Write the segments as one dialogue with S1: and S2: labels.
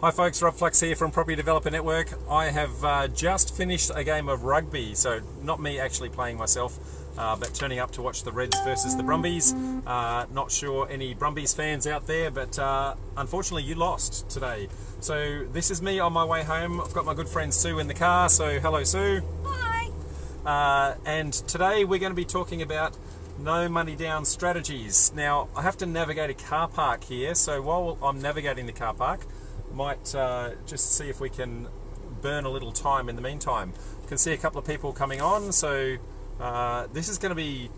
S1: Hi folks, Rob Flux here from Property Developer Network. I have just finished a game of rugby, so not me actually playing myself, but turning up to watch the Reds versus the Brumbies. Not sure any Brumbies fans out there, but unfortunately you lost today. So this is me on my way home. I've got my good friend Sue in the car, so hello Sue.
S2: Hi.
S1: And today we're going to be talking about no money down strategies. Now I have to navigate a car park here, so while I'm navigating the car park, might just see if we can burn a little time in the meantime. You can see a couple of people coming on, so this is going to be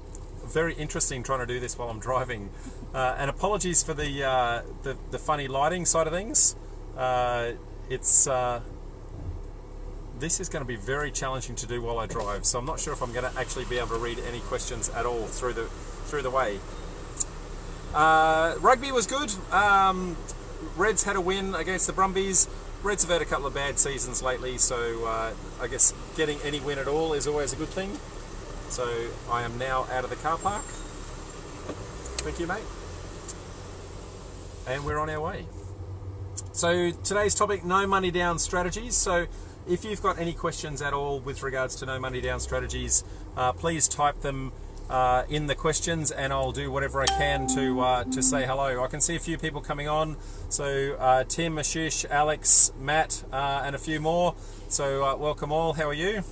S1: very interesting trying to do this while I'm driving. And apologies for the funny lighting side of things. This is going to be very challenging to do while I drive, so I'm not sure if I'm going to actually be able to read any questions at all through the way. Rugby was good. Reds had a win against the Brumbies. Reds have had a couple of bad seasons lately, so I guess getting any win at all is always a good thing. So I am now out of the car park. Thank you, mate. And we're on our way. So today's topic, no money down strategies. So if you've got any questions at all with regards to no money down strategies, please type them in the questions and I'll do whatever I can to say hello. I can see a few people coming on, so Tim, Ashish, Alex, Matt, and a few more, so welcome all. How are you?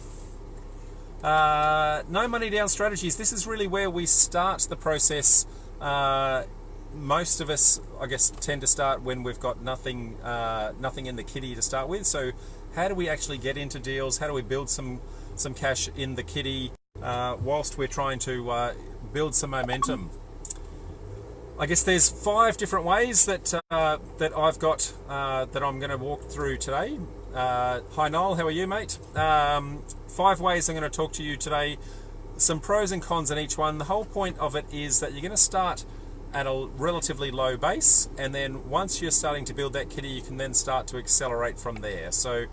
S1: No money down strategies, this is really where we start the process. Most of us, I guess, tend to start when we've got nothing in the kitty to start with. So how do we actually get into deals? How do we build some cash in the kitty whilst we're trying to build some momentum? I guess there's 5 different ways that I've got that I'm going to walk through today. Hi Noel, how are you, mate? 5 ways I'm going to talk to you today. Some pros and cons in each one. The whole point of it is that you're going to start at a relatively low base, and then once you're starting to build that kitty, you can then start to accelerate from there. So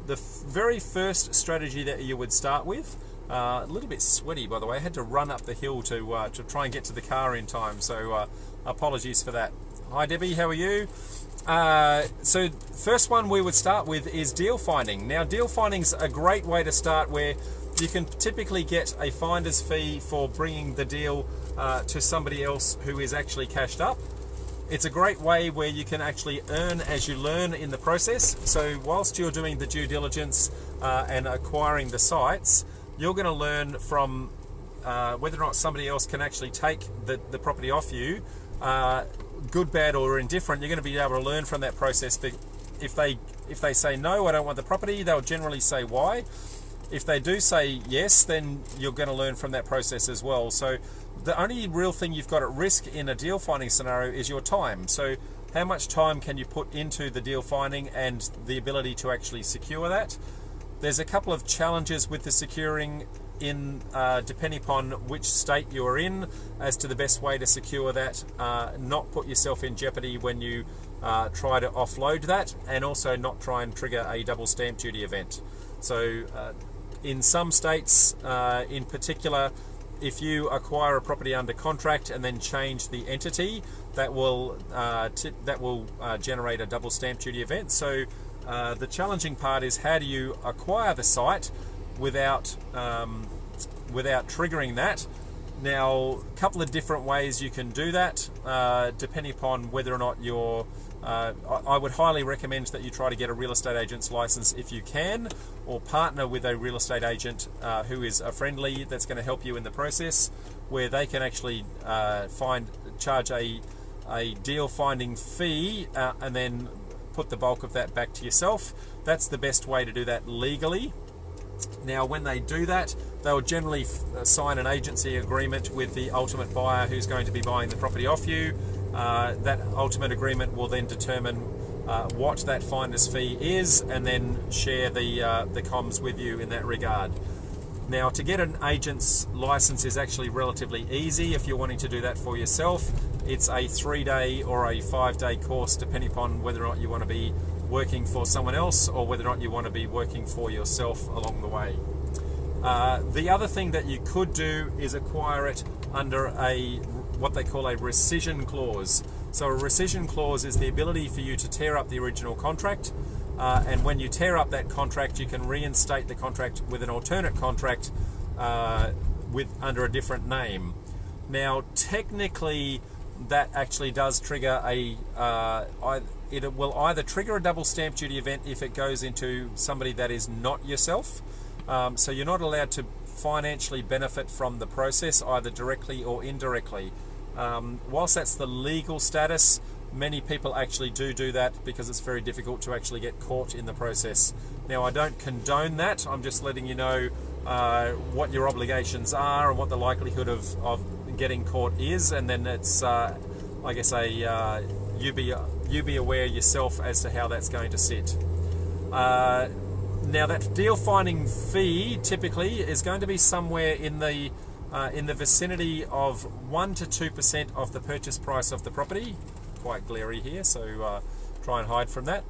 S1: the very first strategy that you would start with, a little bit sweaty by the way, I had to run up the hill to try and get to the car in time, so apologies for that. Hi Debbie, how are you? So first one we would start with is deal finding. Now deal finding's a great way to start, where you can typically get a finder's fee for bringing the deal to somebody else who is actually cashed up. It's a great way where you can actually earn as you learn in the process. So whilst you're doing the due diligence and acquiring the sites, you're going to learn from whether or not somebody else can actually take the property off you, good, bad or indifferent. You're going to be able to learn from that process. If they say no, I don't want the property, they'll generally say why. If they do say yes, then you're going to learn from that process as well. So the only real thing you've got at risk in a deal finding scenario is your time. So how much time can you put into the deal finding and the ability to actually secure that? There's a couple of challenges with the securing in depending upon which state you're in as to the best way to secure that, not put yourself in jeopardy when you try to offload that, and also not try and trigger a double stamp duty event. So in some states in particular, if you acquire a property under contract and then change the entity, that will generate a double stamp duty event. So the challenging part is, how do you acquire the site without triggering that? Now, a couple of different ways you can do that, depending upon whether or not you're I would highly recommend that you try to get a real estate agent's license if you can, or partner with a real estate agent who is a friendly, that's going to help you in the process, where they can actually charge a deal finding fee and then put the bulk of that back to yourself. That's the best way to do that legally. Now when they do that, they'll generally sign an agency agreement with the ultimate buyer who's going to be buying the property off you. That ultimate agreement will then determine what that finder's fee is, and then share the comms with you in that regard. Now, to get an agent's license is actually relatively easy if you're wanting to do that for yourself. It's a 3-day or a 5-day course, depending upon whether or not you want to be working for someone else or whether or not you want to be working for yourself along the way. The other thing that you could do is acquire it under what they call a rescission clause. So a rescission clause is the ability for you to tear up the original contract, and when you tear up that contract, you can reinstate the contract with an alternate contract under a different name. Now, technically, that actually does trigger it will either trigger a double stamp duty event if it goes into somebody that is not yourself. So you're not allowed to financially benefit from the process, either directly or indirectly. Whilst that's the legal status, many people actually do that because it's very difficult to actually get caught in the process. Now, I don't condone that. I'm just letting you know what your obligations are and what the likelihood of getting caught is, and then it's I guess you be aware yourself as to how that's going to sit. Now, that deal finding fee typically is going to be somewhere in the vicinity of 1 to 2% of the purchase price of the property. Quite glary here, so try and hide from that.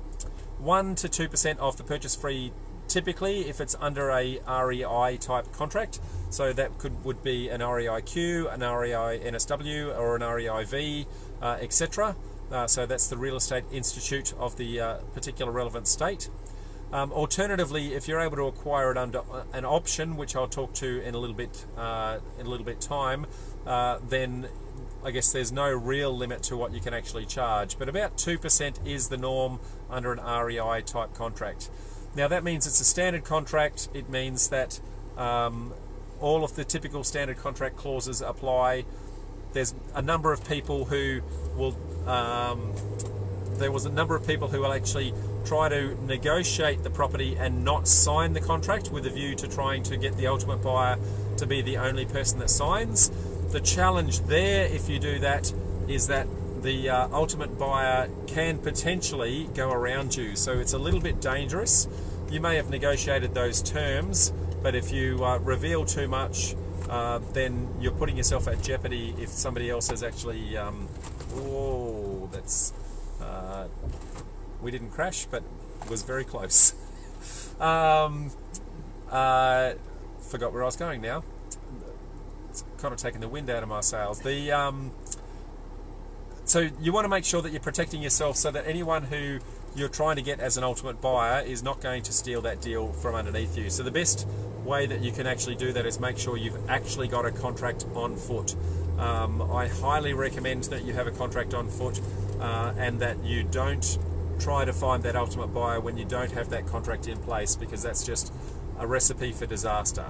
S1: 1 to 2% of the purchase fee, typically, if it's under a REI type contract. So that would be an REIQ, an REI NSW, or an REIV, etc. So that's the real estate institute of the particular relevant state. Alternatively, if you're able to acquire it under an option, which I'll talk to in a little bit time, then I guess there's no real limit to what you can actually charge. But about 2% is the norm under an REI type contract. Now, that means it's a standard contract. It means that all of the typical standard contract clauses apply. There's a number of people who will actually try to negotiate the property and not sign the contract with a view to trying to get the ultimate buyer to be the only person that signs. The challenge there, if you do that, is that the ultimate buyer can potentially go around you. So it's a little bit dangerous. You may have negotiated those terms, but if you reveal too much, then you're putting yourself at jeopardy if somebody else has actually... we didn't crash, but it was very close. Forgot where I was going now. It's kind of taking the wind out of my sails. So you want to make sure that you're protecting yourself so that anyone who you're trying to get as an ultimate buyer is not going to steal that deal from underneath you. So the best way that you can actually do that is make sure you've actually got a contract on foot. I highly recommend that you have a contract on foot and that you don't try to find that ultimate buyer when you don't have that contract in place, because that's just a recipe for disaster.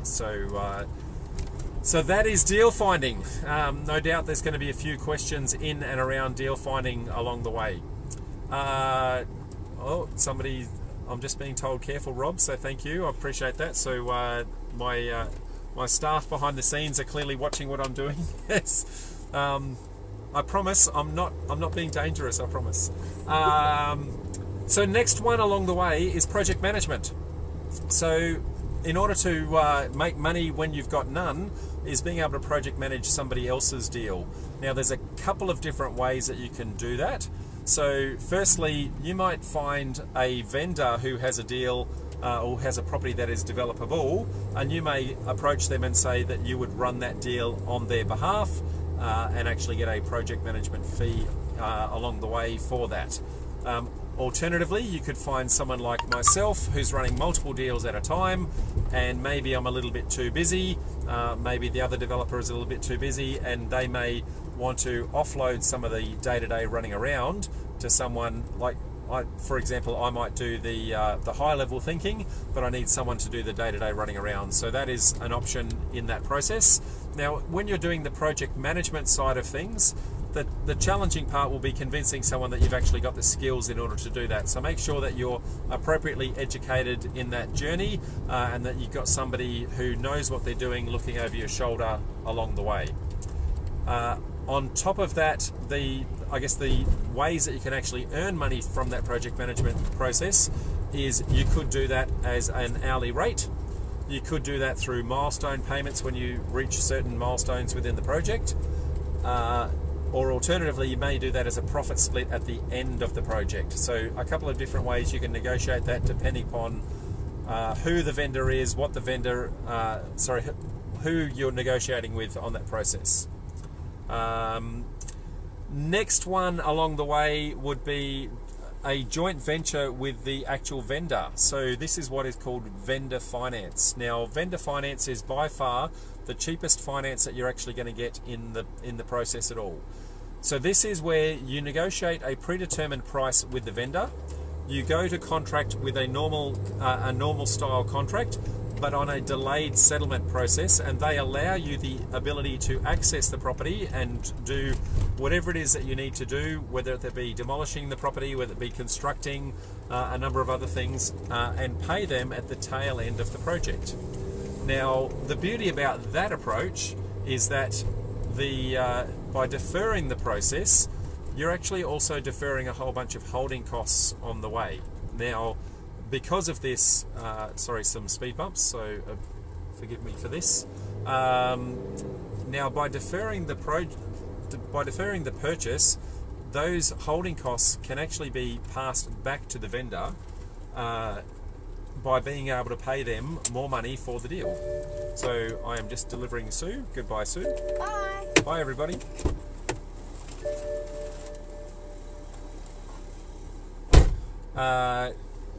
S1: So that is deal finding. No doubt there's going to be a few questions in and around deal finding along the way. I'm just being told careful, Rob, so thank you, I appreciate that. So my staff behind the scenes are clearly watching what I'm doing. Yes. I promise I'm not being dangerous, I promise. So next one along the way is project management. So in order to make money when you've got none, is being able to project manage somebody else's deal. Now, there's a couple of different ways that you can do that. So firstly, you might find a vendor who has a deal or has a property that is developable, and you may approach them and say that you would run that deal on their behalf and actually get a project management fee along the way for that. Alternatively, you could find someone like myself who's running multiple deals at a time, and maybe I'm a little bit too busy, maybe the other developer is a little bit too busy, and they may want to offload some of the day-to-day running around to someone like, for example, I might do the high-level thinking, but I need someone to do the day-to-day running around. So that is an option in that process. Now, when you're doing the project management side of things, the challenging part will be convincing someone that you've actually got the skills in order to do that. So make sure that you're appropriately educated in that journey and that you've got somebody who knows what they're doing looking over your shoulder along the way. On top of that, I guess the ways that you can actually earn money from that project management process is you could do that as an hourly rate. You could do that through milestone payments when you reach certain milestones within the project. Or alternatively, you may do that as a profit split at the end of the project. So a couple of different ways you can negotiate that depending upon who the vendor is, what the vendor, who you're negotiating with on that process. Next one along the way would be a joint venture with the actual vendor. So this is what is called vendor finance. Now, vendor finance is by far the cheapest finance that you're actually going to get in the process at all. So this is where you negotiate a predetermined price with the vendor. You go to contract with a normal style contract, but on a delayed settlement process, and they allow you the ability to access the property and do whatever it is that you need to do, whether it be demolishing the property, whether it be constructing a number of other things, and pay them at the tail end of the project. Now, the beauty about that approach is that by deferring the process, you're actually also deferring a whole bunch of holding costs on the way. Now, because of this, sorry, some speed bumps, so forgive me for this. Now, by deferring the purchase, those holding costs can actually be passed back to the vendor by being able to pay them more money for the deal. So I am just delivering Sue. Goodbye, Sue.
S2: Bye.
S1: Bye, everybody.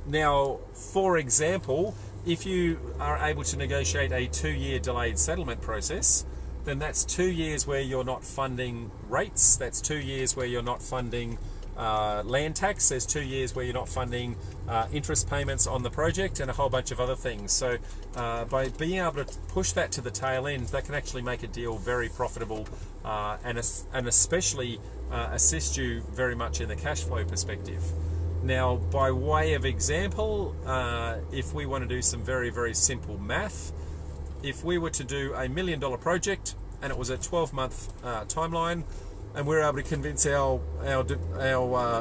S1: Now, for example, if you are able to negotiate a 2-year delayed settlement process, then that's 2 years where you're not funding rates, that's 2 years where you're not funding land tax, there's 2 years where you're not funding interest payments on the project and a whole bunch of other things. So by being able to push that to the tail end, that can actually make a deal very profitable and especially assist you very much in the cash flow perspective. Now, by way of example, if we want to do some very, very simple math, if we were to do a $1 million project and it was a 12-month timeline, and we were able to convince our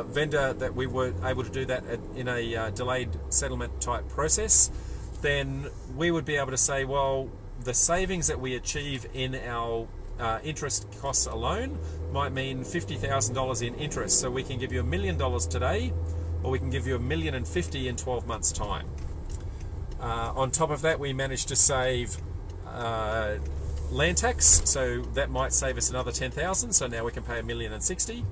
S1: vendor that we were able to do that in a delayed settlement type process, then we would be able to say, well, the savings that we achieve in our interest costs alone might mean $50,000 in interest. So we can give you $1 million today, or we can give you $1,050,000 in 12 months' time. On top of that, we managed to save land tax, so that might save us another $10,000. So now we can pay $1,060,000.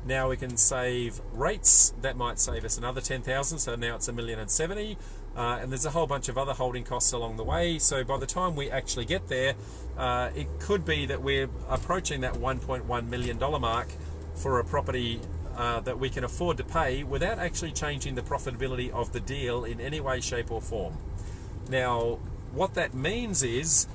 S1: Now we can save rates, that might save us another $10,000. So now it's $1,070,000. And there's a whole bunch of other holding costs along the way. So by the time we actually get there, it could be that we're approaching that $1.1 million mark for a property that we can afford to pay without actually changing the profitability of the deal in any way, shape or form. Now, what that means is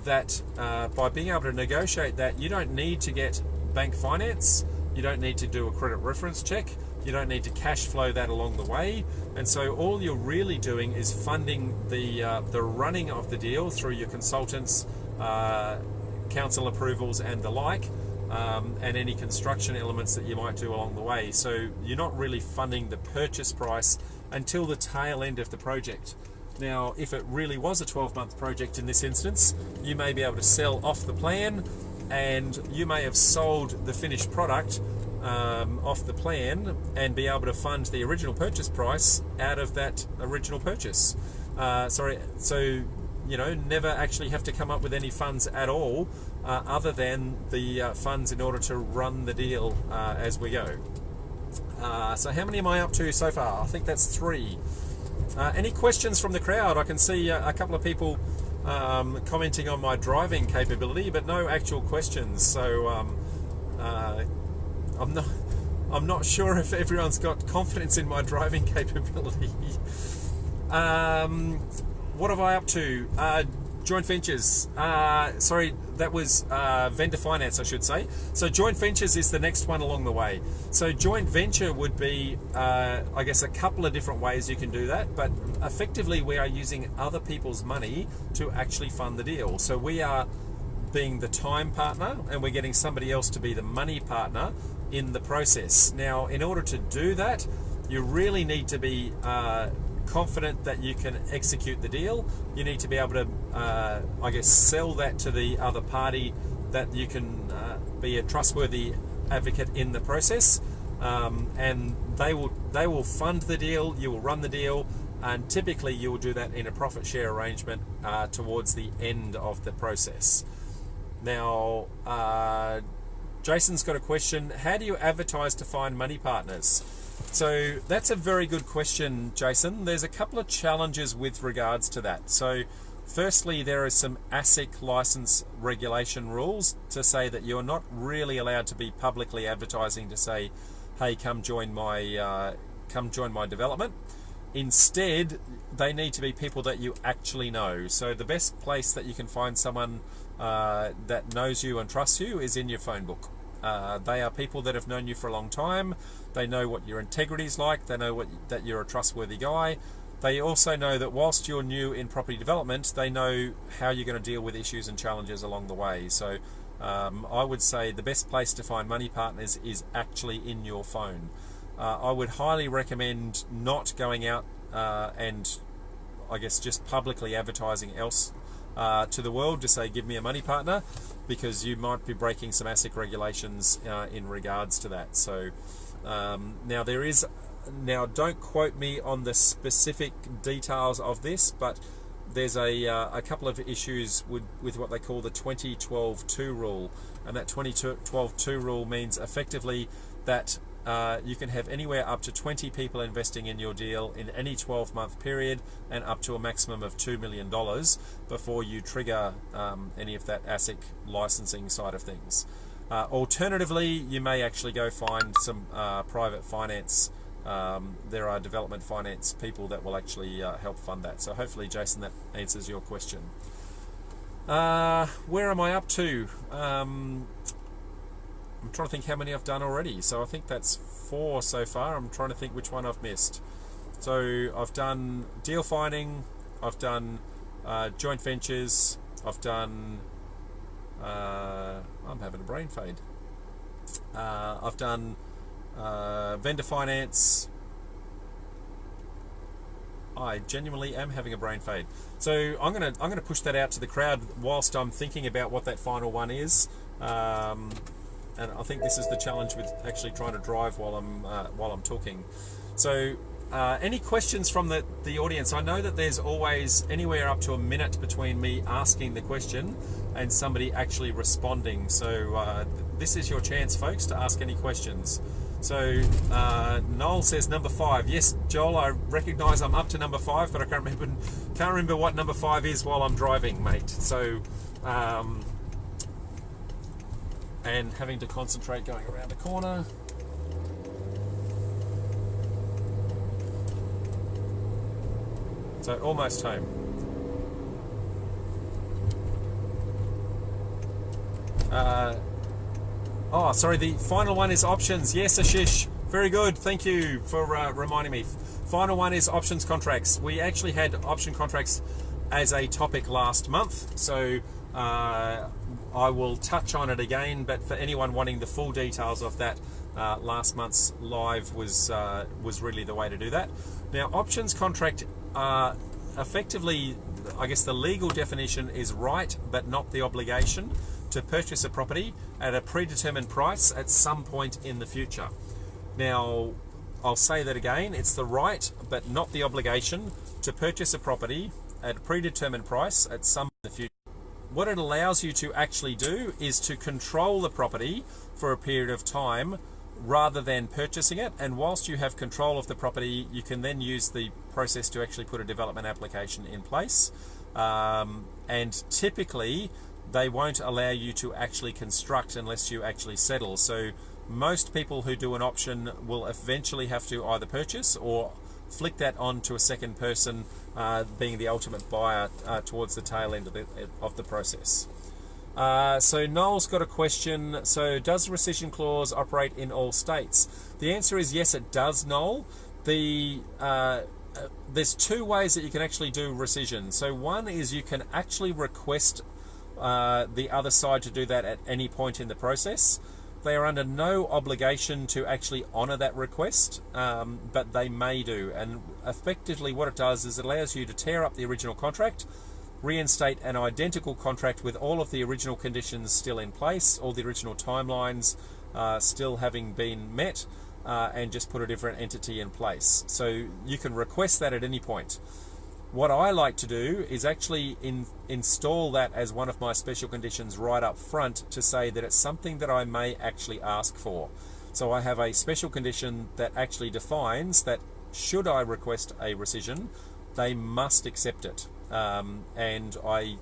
S1: that by being able to negotiate that, you don't need to get bank finance, you don't need to do a credit reference check, you don't need to cash flow that along the way, and so all you're really doing is funding the running of the deal through your consultants, council approvals and the like, and any construction elements that you might do along the way. So you're not really funding the purchase price until the tail end of the project. Now, if it really was a 12-month project in this instance, you may be able to sell off the plan, and you may have sold the finished product off the plan and be able to fund the original purchase price out of that original purchase. So you know, never actually have to come up with any funds at all other than the funds in order to run the deal as we go. So how many am I up to so far? I think that's 3. Any questions from the crowd? I can see a couple of people commenting on my driving capability, but no actual questions. So I'm not sure if everyone's got confidence in my driving capability. What have I up to? Joint ventures. Sorry, that was vendor finance, I should say. So joint ventures is the next one along the way. So joint venture would be, I guess, a couple of different ways you can do that, but effectively we are using other people's money to actually fund the deal. So we are being the time partner and we're getting somebody else to be the money partner in the process. Now, in order to do that, you really need to be confident that you can execute the deal. You need to be able to, I guess, sell that to the other party, that you can be a trustworthy advocate in the process, and they will fund the deal, you will run the deal, and typically you will do that in a profit share arrangement towards the end of the process. Now, Jason's got a question. How do you advertise to find money partners? So that's a very good question, Jason. There's a couple of challenges with regards to that. So firstly, there are some ASIC license regulation rules to say that you're not really allowed to be publicly advertising to say, hey, come join my development. Instead, they need to be people that you actually know. So the best place that you can find someone that knows you and trusts you is in your phone book. They are people that have known you for a long time. They know what your integrity is like. They know that you're a trustworthy guy. They also know that whilst you're new in property development, they know how you're going to deal with issues and challenges along the way. So I would say the best place to find money partners is actually in your phone. I would highly recommend not going out and I guess just publicly advertising else to the world to say give me a money partner, because you might be breaking some ASIC regulations in regards to that. So now don't quote me on the specific details of this, but there's a couple of issues with what they call the 2012-2 rule, and that 2012-2 rule means effectively that you can have anywhere up to 20 people investing in your deal in any 12-month period, and up to a maximum of $2 million before you trigger any of that ASIC licensing side of things. Alternatively, you may actually go find some private finance. There are development finance people that will actually help fund that. So hopefully, Jason, that answers your question. Where am I up to? I'm trying to think how many I've done already. So I think that's 4 so far. I'm trying to think which one I've missed. So I've done deal finding, I've done joint ventures, I've done, I'm having a brain fade. I've done vendor finance. I genuinely am having a brain fade. So I'm gonna push that out to the crowd whilst I'm thinking about what that final one is. And I think this is the challenge with actually trying to drive while I'm talking. So any questions from the audience? I know that there's always anywhere up to a minute between me asking the question and somebody actually responding. So this is your chance, folks, to ask any questions. So Noel says number 5. Yes, Joel, I recognise I'm up to number 5, but I can't remember what number 5 is while I'm driving, mate. So and having to concentrate going around a corner. So almost home. Oh, sorry, the final one is options. Yes, Ashish, very good. Thank you for reminding me. Final one is options contracts. We actually had option contracts as a topic last month, so I will touch on it again, but for anyone wanting the full details of that, last month's live was really the way to do that. Now, options contract are effectively, I guess the legal definition is right, but not the obligation to purchase a property at a predetermined price at some point in the future. Now, I'll say that again, it's the right, but not the obligation to purchase a property at a predetermined price at some point in the future. What it allows you to actually do is to control the property for a period of time rather than purchasing it, and whilst you have control of the property, you can then use the process to actually put a development application in place, and typically they won't allow you to actually construct unless you actually settle. So most people who do an option will eventually have to either purchase or flick that on to a second person, being the ultimate buyer towards the tail end of the process. So Noel's got a question. So does the rescission clause operate in all states? The answer is yes, it does, Noel. There's 2 ways that you can actually do rescission. So one is you can actually request the other side to do that at any point in the process. They are under no obligation to actually honour that request, but they may do. And effectively what it does is it allows you to tear up the original contract, reinstate an identical contract with all of the original conditions still in place, all the original timelines still having been met, and just put a different entity in place. So you can request that at any point. What I like to do is actually install that as one of my special conditions right up front to say that it's something that I may actually ask for. So I have a special condition that actually defines that should I request a rescission, they must accept it. And my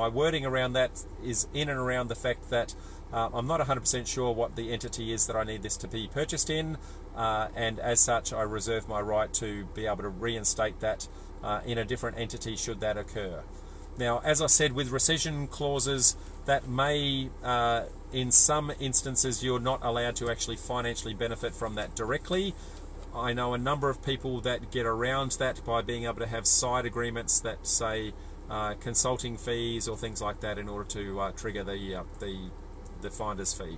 S1: wording around that is in and around the fact that I'm not 100% sure what the entity is that I need this to be purchased in, and as such I reserve my right to be able to reinstate that in a different entity should that occur. Now, as I said, with rescission clauses, that may, in some instances, you're not allowed to actually financially benefit from that directly. I know a number of people that get around that by being able to have side agreements that say consulting fees or things like that in order to trigger the finder's fee.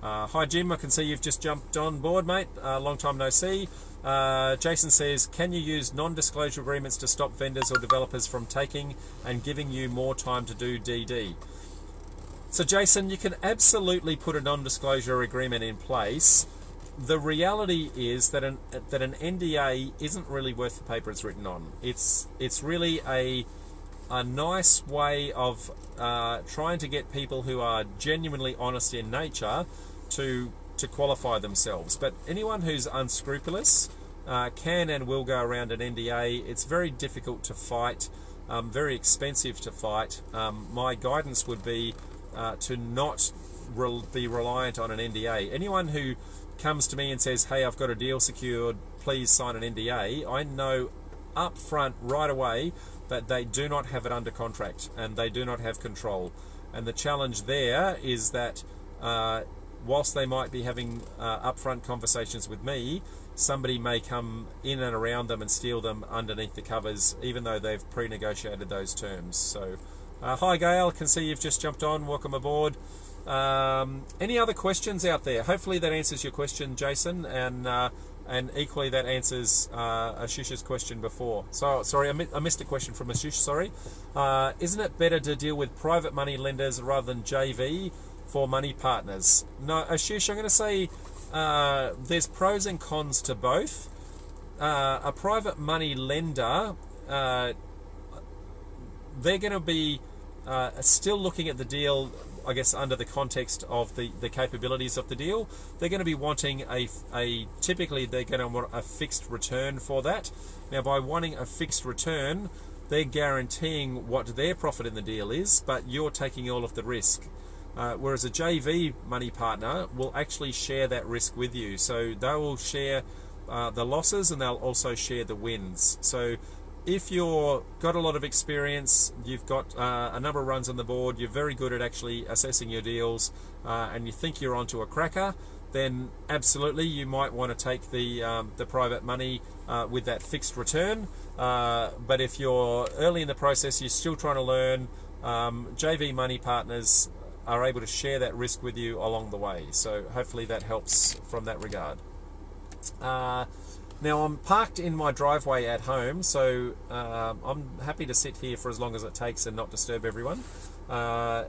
S1: Hi Jim, I can see you've just jumped on board, mate. Long time no see. Jason says, can you use non-disclosure agreements to stop vendors or developers from taking and giving you more time to do DD? So Jason, you can absolutely put a non-disclosure agreement in place. The reality is that an NDA isn't really worth the paper it's written on. It's really a nice way of trying to get people who are genuinely honest in nature to qualify themselves. But anyone who's unscrupulous can and will go around an NDA. It's very difficult to fight, very expensive to fight. My guidance would be to not be reliant on an NDA. Anyone who comes to me and says, hey, I've got a deal secured, please sign an NDA, I know up front right away that they do not have it under contract and they do not have control. And the challenge there is that whilst they might be having upfront conversations with me, somebody may come in and around them and steal them underneath the covers, even though they've pre-negotiated those terms. So, hi Gail, I can see you've just jumped on. Welcome aboard. Any other questions out there? Hopefully that answers your question, Jason, and equally that answers Ashish's question before. So, sorry, I missed a question from Ashish, sorry. Isn't it better to deal with private money lenders rather than JV for money partners? No, Ashish, I'm going to say there's pros and cons to both. A private money lender, they're going to be still looking at the deal, I guess, under the context of the capabilities of the deal. They're going to be wanting typically they're going to want a fixed return for that. Now, by wanting a fixed return, they're guaranteeing what their profit in the deal is, but you're taking all of the risk. Whereas a JV money partner will actually share that risk with you. So they will share the losses and they'll also share the wins. So if you've got a lot of experience, you've got a number of runs on the board, you're very good at actually assessing your deals, and you think you're onto a cracker, then absolutely you might want to take the private money with that fixed return. But if you're early in the process, you're still trying to learn, JV money partners are able to share that risk with you along the way. So hopefully that helps from that regard. Now I'm parked in my driveway at home, so I'm happy to sit here for as long as it takes and not disturb everyone.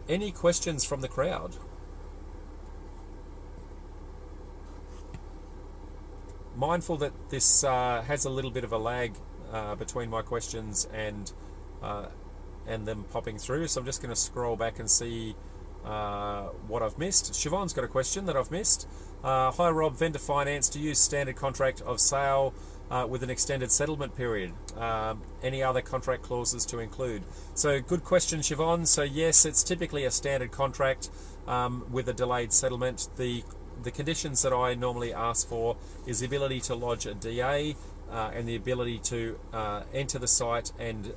S1: Any questions from the crowd? Mindful that this has a little bit of a lag between my questions and them popping through, so I'm just going to scroll back and see what I've missed. Siobhan's got a question that I've missed. Hi Rob, vendor finance, to use standard contract of sale with an extended settlement period. Any other contract clauses to include? So good question, Siobhan. So yes, it's typically a standard contract with a delayed settlement. The conditions that I normally ask for is the ability to lodge a DA and the ability to enter the site and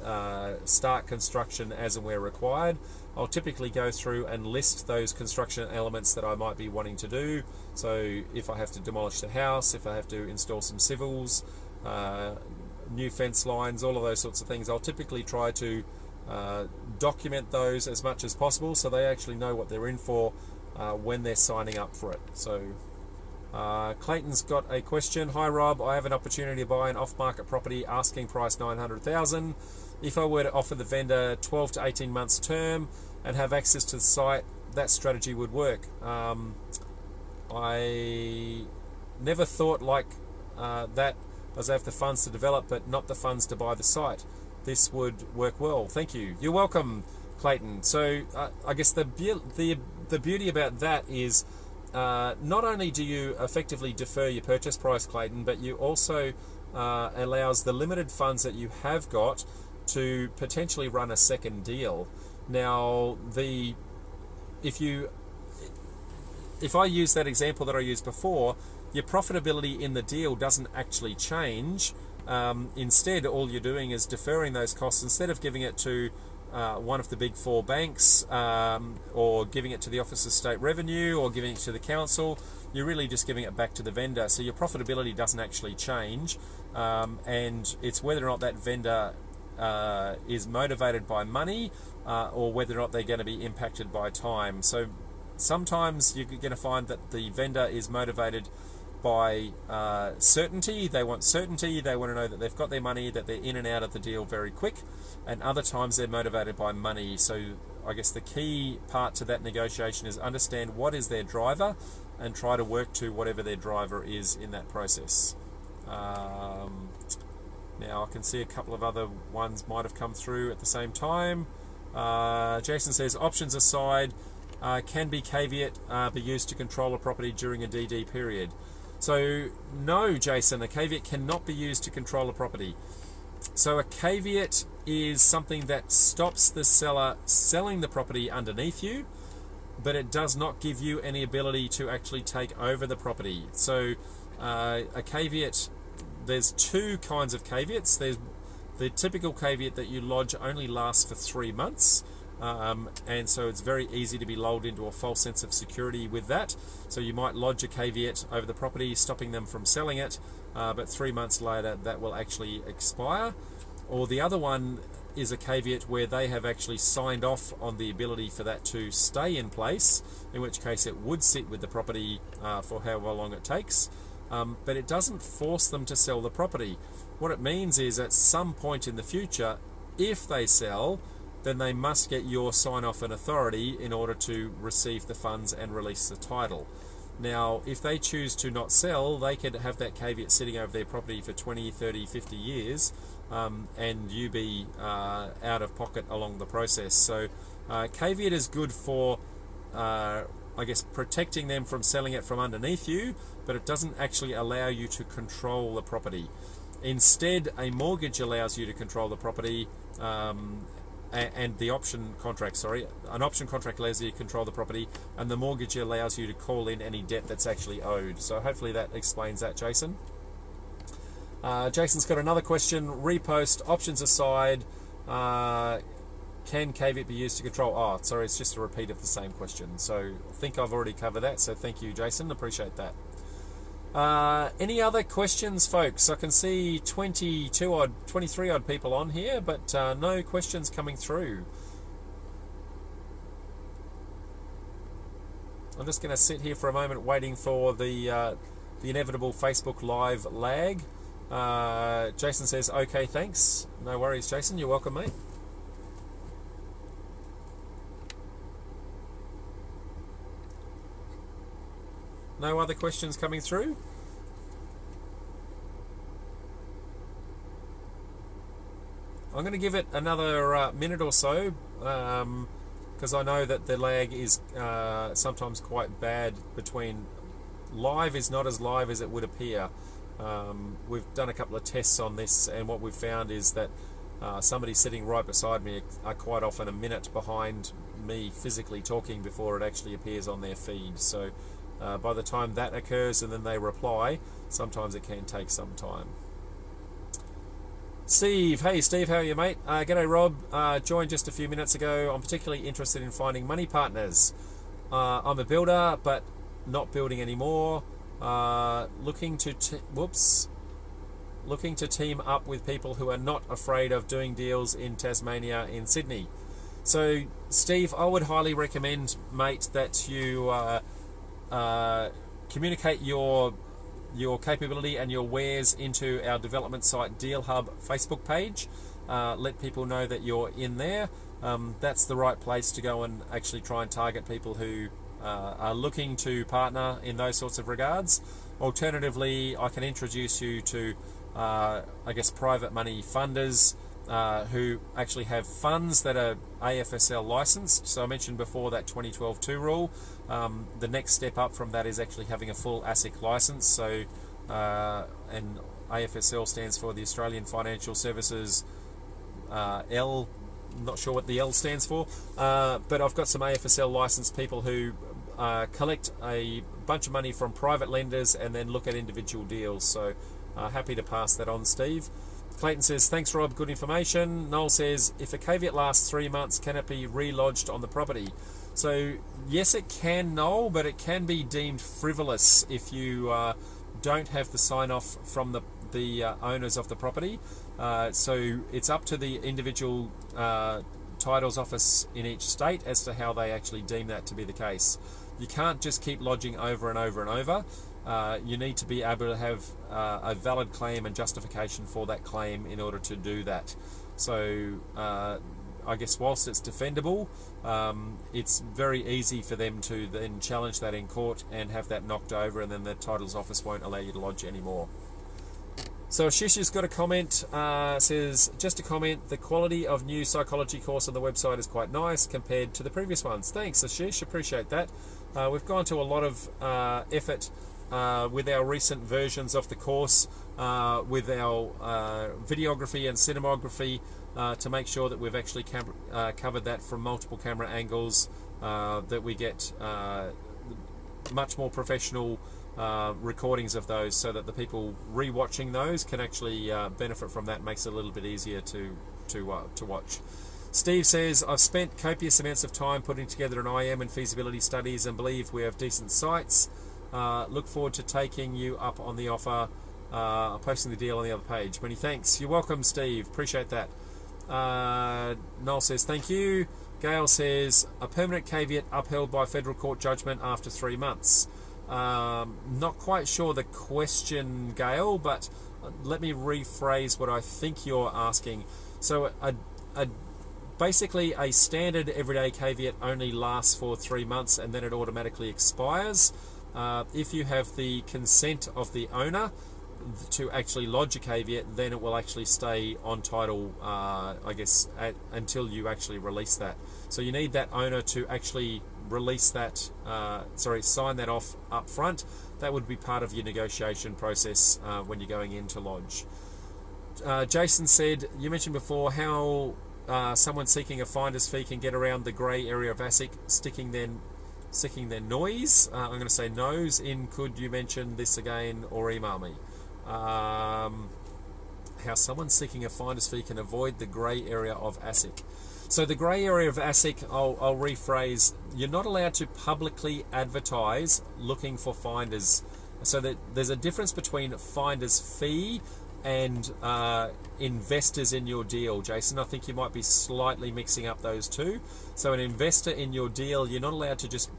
S1: start construction as and where required. I'll typically go through and list those construction elements that I might be wanting to do. So if I have to demolish the house, if I have to install some civils, new fence lines, all of those sorts of things, I'll typically try to document those as much as possible so they actually know what they're in for when they're signing up for it. So Clayton's got a question. Hi Rob, I have an opportunity to buy an off-market property, asking price $900,000. If I were to offer the vendor 12 to 18 months term and have access to the site, that strategy would work. I never thought like that Does have the funds to develop but not the funds to buy the site? This would work well. Thank you. You're welcome, Clayton. So I guess the beauty about that is not only do you effectively defer your purchase price, Clayton, but you also allows the limited funds that you have got to potentially run a second deal. Now, if I use that example that I used before, your profitability in the deal doesn't actually change. Instead, all you're doing is deferring those costs. Instead of giving it to one of the big four banks, or giving it to the Office of State Revenue, or giving it to the council, you're really just giving it back to the vendor. So your profitability doesn't actually change, and it's whether or not that vendor is motivated by money, or whether or not they're going to be impacted by time. So sometimes you're going to find that the vendor is motivated by certainty. They want certainty. They want to know that they've got their money, that they're in and out of the deal very quick. And other times they're motivated by money. So I guess the key part to that negotiation is understand what is their driver and try to work to whatever their driver is in that process. Now I can see a couple of other ones might have come through at the same time. Jason says, options aside, can be caveat be used to control a property during a DD period? So no, Jason, a caveat cannot be used to control a property. So a caveat is something that stops the seller selling the property underneath you, but it does not give you any ability to actually take over the property. So a caveat, there's two kinds of caveats. There's the typical caveat that you lodge only lasts for 3 months. And so it's very easy to be lulled into a false sense of security with that. So you might lodge a caveat over the property, stopping them from selling it, but 3 months later that will actually expire. Or the other one is a caveat where they have actually signed off on the ability for that to stay in place, in which case it would sit with the property for however long it takes, but it doesn't force them to sell the property. What it means is at some point in the future, if they sell, then they must get your sign-off and authority in order to receive the funds and release the title. Now, if they choose to not sell, they could have that caveat sitting over their property for 20, 30, 50 years, and you be out of pocket along the process. So caveat is good for, I guess, protecting them from selling it from underneath you, but it doesn't actually allow you to control the property. Instead, a mortgage allows you to control the property, and the option contract, an option contract allows you to control the property, and the mortgage allows you to call in any debt that's actually owed. So hopefully that explains that, Jason. Jason's got another question. Repost, options aside, can caveat be used to control? Oh, sorry, it's just a repeat of the same question. So I think I've already covered that, so thank you, Jason. Appreciate that. Any other questions, folks? I can see 23 odd people on here, but no questions coming through. I'm just going to sit here for a moment waiting for the inevitable Facebook Live lag. Jason says, okay, thanks. No worries, Jason. You're welcome, mate. No other questions coming through? I'm going to give it another minute or so, because I know that the lag is sometimes quite bad between live is not as live as it would appear. We've done a couple of tests on this, and what we've found is that somebody sitting right beside me are quite often a minute behind me physically talking before it actually appears on their feed. So by the time that occurs and then they reply, sometimes it can take some time. Steve, hey Steve, how are you, mate? G'day Rob, joined just a few minutes ago. I'm particularly interested in finding money partners. I'm a builder, but not building anymore. Looking to team up with people who are not afraid of doing deals in Tasmania, in Sydney. So Steve, I would highly recommend, mate, that you communicate your capability and your wares into our development site Deal Hub Facebook page. Let people know that you're in there. That's the right place to go and actually try and target people who are looking to partner in those sorts of regards. Alternatively, I can introduce you to I guess, private money funders who actually have funds that are AFSL licensed. So I mentioned before that 2012-2 rule. The next step up from that is actually having a full ASIC license. So and AFSL stands for the Australian Financial Services L. Not sure what the L stands for, but I've got some AFSL licensed people who collect a bunch of money from private lenders and then look at individual deals. So happy to pass that on, Steve. Clayton says, thanks Rob, good information. Noel says, if a caveat lasts 3 months, can it be relodged on the property? So yes, it can, Noel, but it can be deemed frivolous if you don't have the sign-off from the owners of the property. So it's up to the individual titles office in each state as to how they actually deem that to be the case. You can't just keep lodging over and over and over. You need to be able to have a valid claim and justification for that claim in order to do that. So I guess whilst it's defendable, it's very easy for them to then challenge that in court and have that knocked over, and then the titles office won't allow you to lodge anymore. So Ashish has got a comment, says, just a comment, the quality of new psychology course on the website is quite nice compared to the previous ones. Thanks Ashish, appreciate that. We've gone to a lot of effort with our recent versions of the course, with our videography and cinematography, to make sure that we've actually covered that from multiple camera angles, that we get much more professional recordings of those, so that the people re-watching those can actually benefit from that. Makes it a little bit easier to watch. Steve says, I've spent copious amounts of time putting together an IM and feasibility studies and believe we have decent sites. Look forward to taking you up on the offer. Posting the deal on the other page. Many thanks. You're welcome, Steve. Appreciate that. Noel says, thank you. Gail says, a permanent caveat upheld by federal court judgment after 3 months. Not quite sure the question, Gail, but let me rephrase what I think you're asking. So basically a standard everyday caveat only lasts for 3 months and then it automatically expires. If you have the consent of the owner to actually lodge a caveat, then it will actually stay on title, I guess, until you actually release that. So you need that owner to actually release that, sign that off up front. That would be part of your negotiation process when you're going in to lodge. Jason said, you mentioned before how someone seeking a finder's fee can get around the grey area of ASIC, sticking their noise. I'm going to say nose in. Could you mention this again or email me? How someone seeking a finder's fee can avoid the grey area of ASIC. So the grey area of ASIC, I'll rephrase, you're not allowed to publicly advertise looking for finders. So that there's a difference between finder's fee and investors in your deal, Jason. I think you might be slightly mixing up those two. So an investor in your deal, you're not allowed to just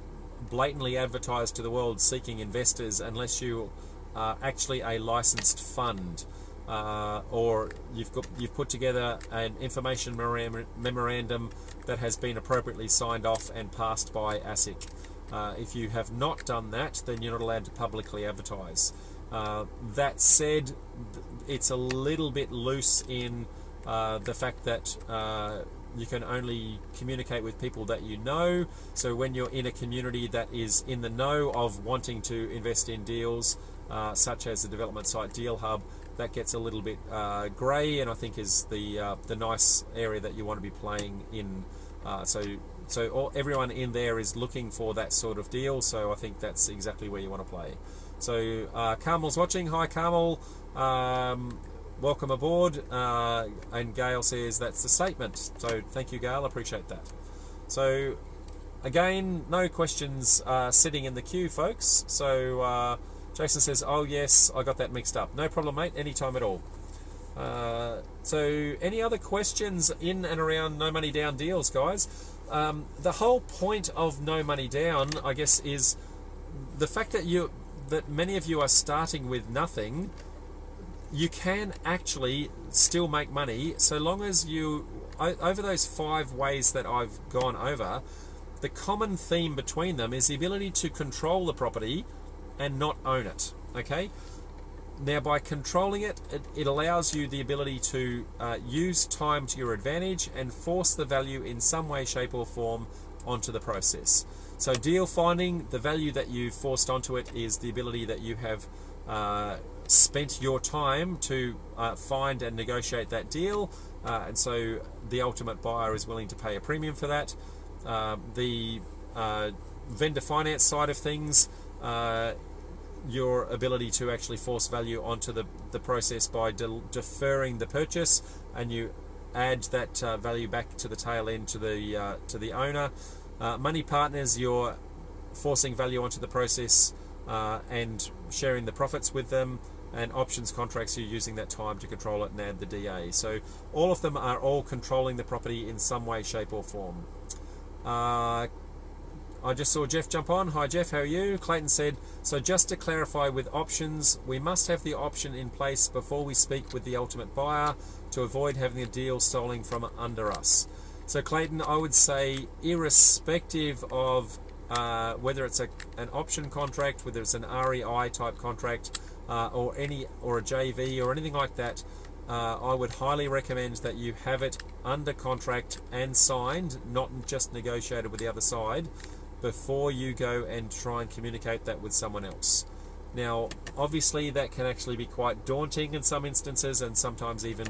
S1: blatantly advertise to the world seeking investors unless you are actually a licensed fund, or you've put together an information memorandum that has been appropriately signed off and passed by ASIC. If you have not done that, then you're not allowed to publicly advertise. That said, it's a little bit loose in the fact that you can only communicate with people that you know. So when you're in a community that is in the know of wanting to invest in deals, such as the development site Deal Hub, that gets a little bit grey, and I think is the nice area that you want to be playing in. So everyone in there is looking for that sort of deal, so I think that's exactly where you want to play. So Carmel's watching. Hi Carmel, welcome aboard. And Gail says that's the statement. So thank you, Gail, appreciate that. So again, no questions sitting in the queue, folks. So Jason says, oh yes, I got that mixed up. No problem, mate, anytime at all. So any other questions in and around no money down deals, guys? The whole point of no money down, I guess, is the fact that many of you are starting with nothing. You can actually still make money so long as you, over those 5 ways that I've gone over, the common theme between them is the ability to control the property and not own it. Okay, Now, by controlling it, it allows you the ability to use time to your advantage and force the value in some way, shape or form onto the process. So deal finding, the value that you've forced onto it is the ability that you have spent your time to find and negotiate that deal, and so the ultimate buyer is willing to pay a premium for that. The vendor finance side of things, your ability to actually force value onto the process by deferring the purchase, and you add that value back to the tail end to the owner. Money partners, you're forcing value onto the process and sharing the profits with them. And options contracts, you're using that time to control it and add the DA. So all of them are all controlling the property in some way, shape or form. I just saw Jeff jump on. Hi Jeff, how are you? Clayton said, so just to clarify with options, we must have the option in place before we speak with the ultimate buyer to avoid having a deal stolen from under us. So Clayton, I would say irrespective of whether it's an option contract, whether it's an REI type contract, or a JV or anything like that, I would highly recommend that you have it under contract and signed, not just negotiated with the other side, before you go and try and communicate that with someone else. Now, obviously that can actually be quite daunting in some instances and sometimes even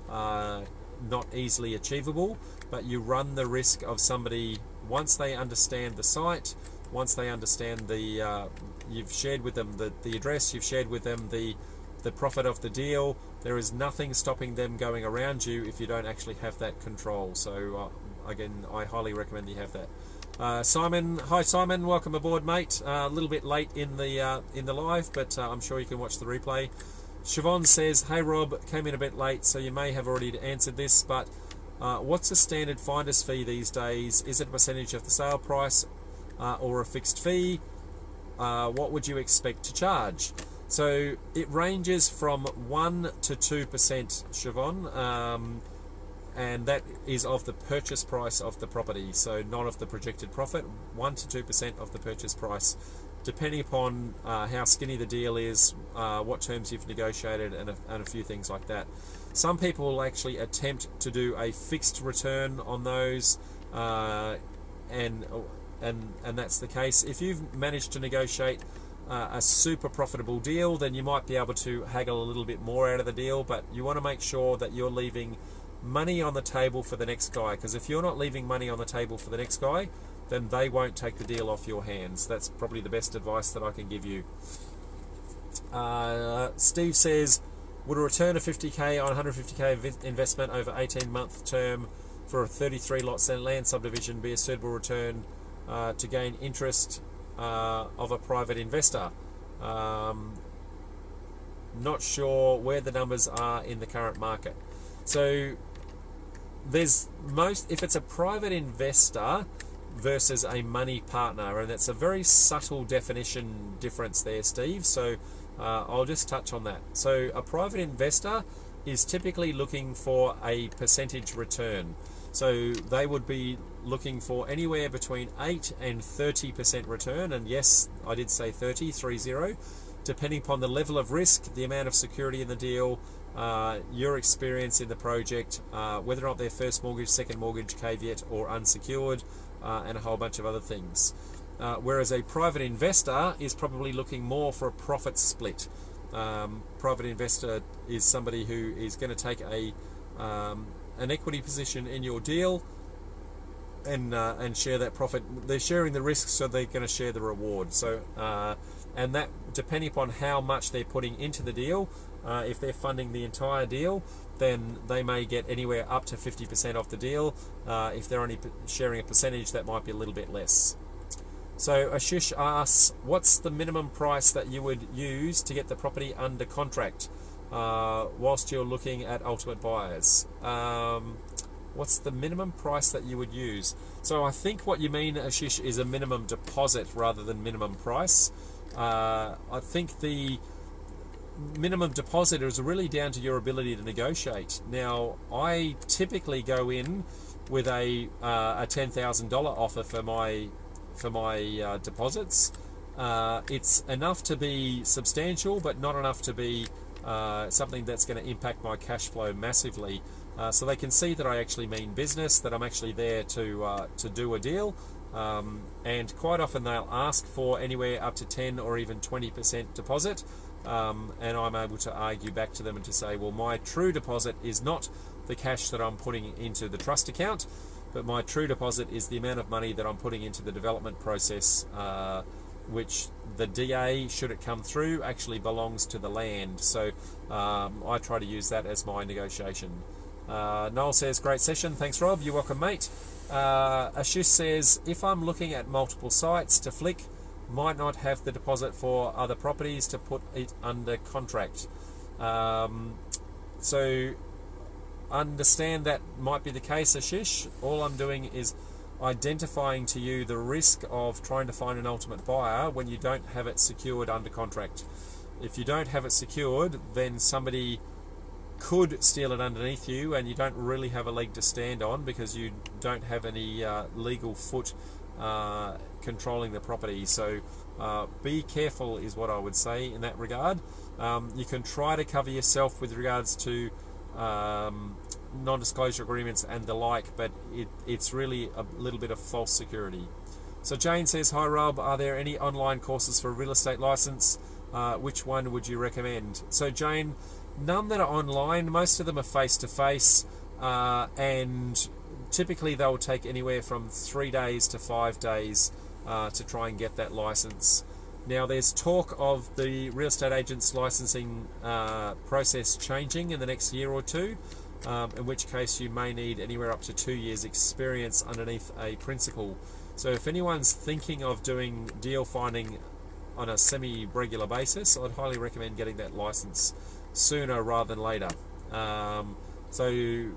S1: not easily achievable, but you run the risk of somebody, once they understand the site, once they understand you've shared with them the address, you've shared with them the profit of the deal, there is nothing stopping them going around you if you don't actually have that control. So again, I highly recommend you have that. Simon, hi Simon, welcome aboard mate. A little bit late in the live, but I'm sure you can watch the replay. Siobhan says, hey Rob, came in a bit late, so you may have already answered this, but what's the standard finder's fee these days? Is it a percentage of the sale price or a fixed fee? What would you expect to charge? So it ranges from 1 to 2%, Siobhan, and that is of the purchase price of the property, so not of the projected profit. 1 to 2% of the purchase price, depending upon how skinny the deal is, what terms you've negotiated, and a few things like that. Some people will actually attempt to do a fixed return on those, and that's the case. If you've managed to negotiate a super profitable deal, then you might be able to haggle a little bit more out of the deal, but you want to make sure that you're leaving money on the table for the next guy, because if you're not leaving money on the table for the next guy, then they won't take the deal off your hands. That's probably the best advice that I can give you. Steve says, would a return of 50k on 150k investment over 18-month term for a 33 lot land subdivision be a suitable return to gain interest of a private investor? Not sure where the numbers are in the current market. So if it's a private investor versus a money partner, and that's a very subtle definition difference there, Steve, so I'll just touch on that. So a private investor is typically looking for a percentage return. So they would be looking for anywhere between 8 and 30% return, and yes, I did say 30, depending upon the level of risk, the amount of security in the deal, your experience in the project, whether or not they're first mortgage, second mortgage, caveat or unsecured, and a whole bunch of other things. Whereas a private investor is probably looking more for a profit split. Private investor is somebody who is going to take an equity position in your deal and share that profit. They're sharing the risks, so they're going to share the reward. So and that, depending upon how much they're putting into the deal, if they're funding the entire deal, then they may get anywhere up to 50% off the deal. If they're only sharing a percentage, that might be a little bit less. So Ashish asks, what's the minimum price that you would use to get the property under contract whilst you're looking at ultimate buyers? What's the minimum price that you would use? So I think what you mean, Ashish, is a minimum deposit rather than minimum price. I think the minimum deposit is really down to your ability to negotiate. Now, I typically go in with a $10,000 offer for my deposits, It's enough to be substantial, but not enough to be something that's going to impact my cash flow massively. So they can see that I actually mean business, that I'm actually there to do a deal. And quite often they'll ask for anywhere up to 10 or even 20% deposit. And I'm able to argue back to them and to say, well, my true deposit is not the cash that I'm putting into the trust account, but my true deposit is the amount of money that I'm putting into the development process, which the DA, should it come through, actually belongs to the land. So I try to use that as my negotiation. Noel says, great session. Thanks, Rob. You're welcome, mate. Ashish says, if I'm looking at multiple sites to flick, might not have the deposit for other properties to put it under contract. So understand that might be the case, Ashish. All I'm doing is identifying to you the risk of trying to find an ultimate buyer when you don't have it secured under contract. If you don't have it secured, then somebody could steal it underneath you, and you don't really have a leg to stand on because you don't have any legal foot controlling the property. So be careful is what I would say in that regard. You can try to cover yourself with regards to non-disclosure agreements and the like, but it's really a little bit of false security. So Jane says, hi Rob, are there any online courses for a real estate license? Which one would you recommend? So Jane, none that are online. Most of them are face-to-face, and typically they'll take anywhere from 3 days to 5 days to try and get that license. Now there's talk of the real estate agents licensing process changing in the next year or two, in which case you may need anywhere up to 2 years experience underneath a principal. So if anyone's thinking of doing deal finding on a semi-regular basis, I'd highly recommend getting that license sooner rather than later. So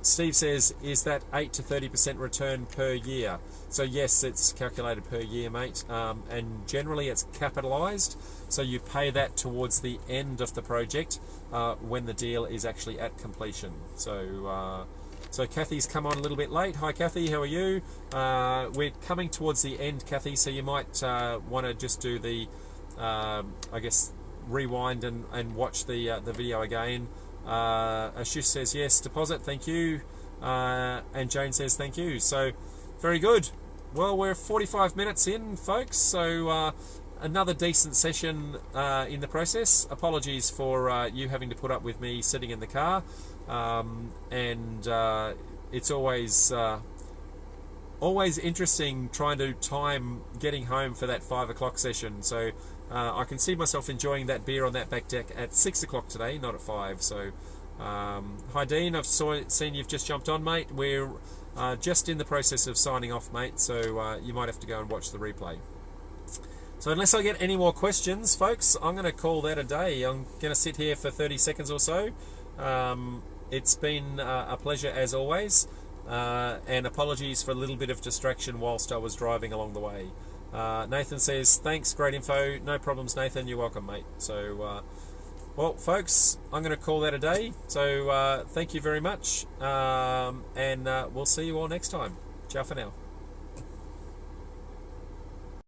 S1: Steve says, is that 8 to 30% return per year? So yes, it's calculated per year, mate, and generally it's capitalized, so you pay that towards the end of the project when the deal is actually at completion. So so Kathy's come on a little bit late. Hi Kathy, how are you? We're coming towards the end, Kathy, so you might want to just do the I guess rewind and watch the video again. Ashish says yes, deposit, thank you, and Jane says thank you. So very good. Well, we're 45 minutes in, folks, so another decent session in the process. Apologies for you having to put up with me sitting in the car, and it's always interesting trying to time getting home for that 5 o'clock session. So I can see myself enjoying that beer on that back deck at 6 o'clock today, not at 5. So hi Dean, I've seen you've just jumped on, mate. We're just in the process of signing off, mate, so you might have to go and watch the replay. So unless I get any more questions, folks, I'm going to call that a day. I'm going to sit here for 30 seconds or so. It's been a pleasure as always, and apologies for a little bit of distraction whilst I was driving along the way. Nathan says, thanks, great info. No problems, Nathan, you're welcome, mate. So well, folks, I'm going to call that a day. So thank you very much, and we'll see you all next time. Ciao for now.